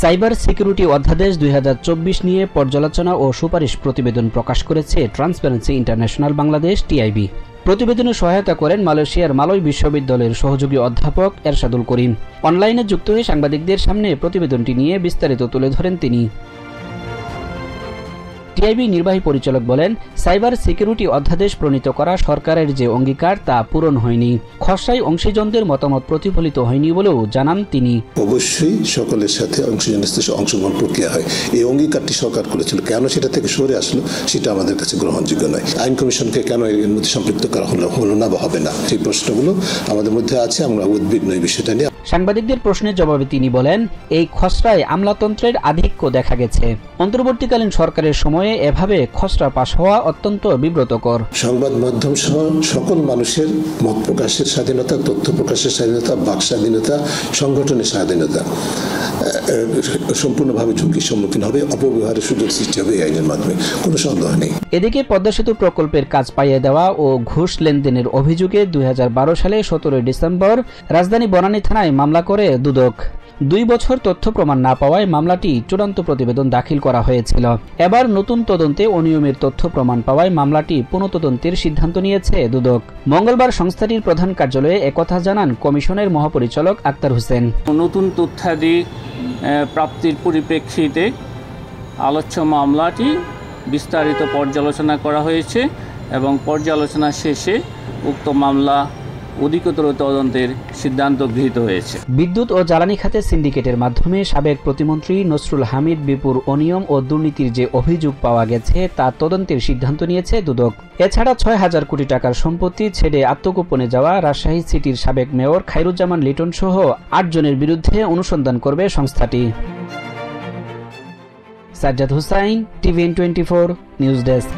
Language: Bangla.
সাইবার সিকিউরিটি অধ্যাদেশ 2024 নিয়ে পর্যালোচনা ও সুপারিশ প্রতিবেদন প্রকাশ করেছে ট্রান্সপারেন্সি ইন্টারন্যাশনাল বাংলাদেশ টিআইবি। প্রতিবেদনে সহায়তা করেন মালয়েশিয়ার মালয় বিশ্ববিদ্যালয়ের সহযোগী অধ্যাপক এরশাদুল করিম। অনলাইনে যুক্ত হয়ে সাংবাদিকদের সামনে প্রতিবেদনটি নিয়ে বিস্তারিত তুলে ধরেন তিনি। টিআইবি নির্বাহী পরিচালক বলেন, সাইবার সিকিউরিটি অধ্যাদেশ প্রণীত করা সরকারের যে অঙ্গীকার তা পূরণ হয়নি। খসড়ায় অংশীজনদের মতামত প্রতিফলিত হয়নি বলেও জানান তিনি। অবশ্যই সকলের সাথে অংশগ্রহণ প্রক্রিয়া হয়, এই অঙ্গীকারটি সরকার করেছিল, কেন সেটা থেকে সরে আসলো সেটা আমাদের কাছে গ্রহণযোগ্য নয়। আইন কমিশনকে কেন এর মধ্যে সম্পৃক্ত করা হলো না বা হবে না, সেই প্রশ্নগুলো আমাদের মধ্যে আছে, আমরা উদ্বিগ্ন এই বিষয়টা নিয়ে। সাংবাদিকদের প্রশ্নের জবাবে তিনি বলেন, এই খসড়ায় আমলাতন্ত্রের আধিক্য দেখা গেছে। অন্তর্বর্তীকালীন সরকারের সময়ে এভাবে খসড়া পাশ হওয়া অত্যন্ত বিব্রতকর। সংবাদ মাধ্যম সহ সকল মানুষের মত প্রকাশের স্বাধীনতা, তথ্য প্রকাশের স্বাধীনতা, বাক স্বাধীনতা, সংগঠনের স্বাধীনতা সম্পূর্ণভাবে ঝুঁকির সম্মুখীন হবে, অপব্যবহারের সুযোগ সৃষ্টি হবে এই আইনের মাধ্যমে, কোনো সন্দেহ নেই। এদিকে পদ্মা সেতু প্রকল্পের কাজ পাইয়ে দেওয়া ও ঘুষ লেনদেনের অভিযোগে 2012 সালে 17 ডিসেম্বর রাজধানী বনানী থানায় মামলা করে দুদক। 2 বছর তথ্য প্রমাণ না পাওয়ায় মামলাটি চূড়ান্ত প্রতিবেদন দাখিল করা হয়েছিল। এবার নতুন তদন্তে অনিয়মের তথ্য প্রমাণ পাওয়ায় মামলাটি পুনঃতদন্তের সিদ্ধান্ত নিয়েছে দুদক। মঙ্গলবার সংস্থাটির প্রধান কার্যালয়ে একথা জানান কমিশনের মহাপরিচালক আক্তার হোসেন। নতুন তথ্যাদি প্রাপ্তির পরিপ্রেক্ষিতে আলোচ্য মামলাটি বিস্তারিত পর্যালোচনা করা হয়েছে এবং পর্যালোচনা শেষে উক্ত মামলা অধিকতর তদন্তের সিদ্ধান্ত গৃহীত হয়েছে। বিদ্যুৎ ও জ্বালানি খাতে সিন্ডিকেটের মাধ্যমে সাবেক প্রতিমন্ত্রী নসরুল হামিদ বিপুর অনিয়ম ও দুর্নীতির যে অভিযোগ পাওয়া গেছে তা তদন্তের সিদ্ধান্ত নিয়েছে দুদক। এছাড়া 6,000 কোটি টাকার সম্পত্তি ছেড়ে আত্মগোপনে যাওয়া রাজশাহী সিটির সাবেক মেয়র খায়রুজ্জামান লিটন সহ 8 জনের বিরুদ্ধে অনুসন্ধান করবে সংস্থাটি। Sajjad Hussain, TVN24 news desk.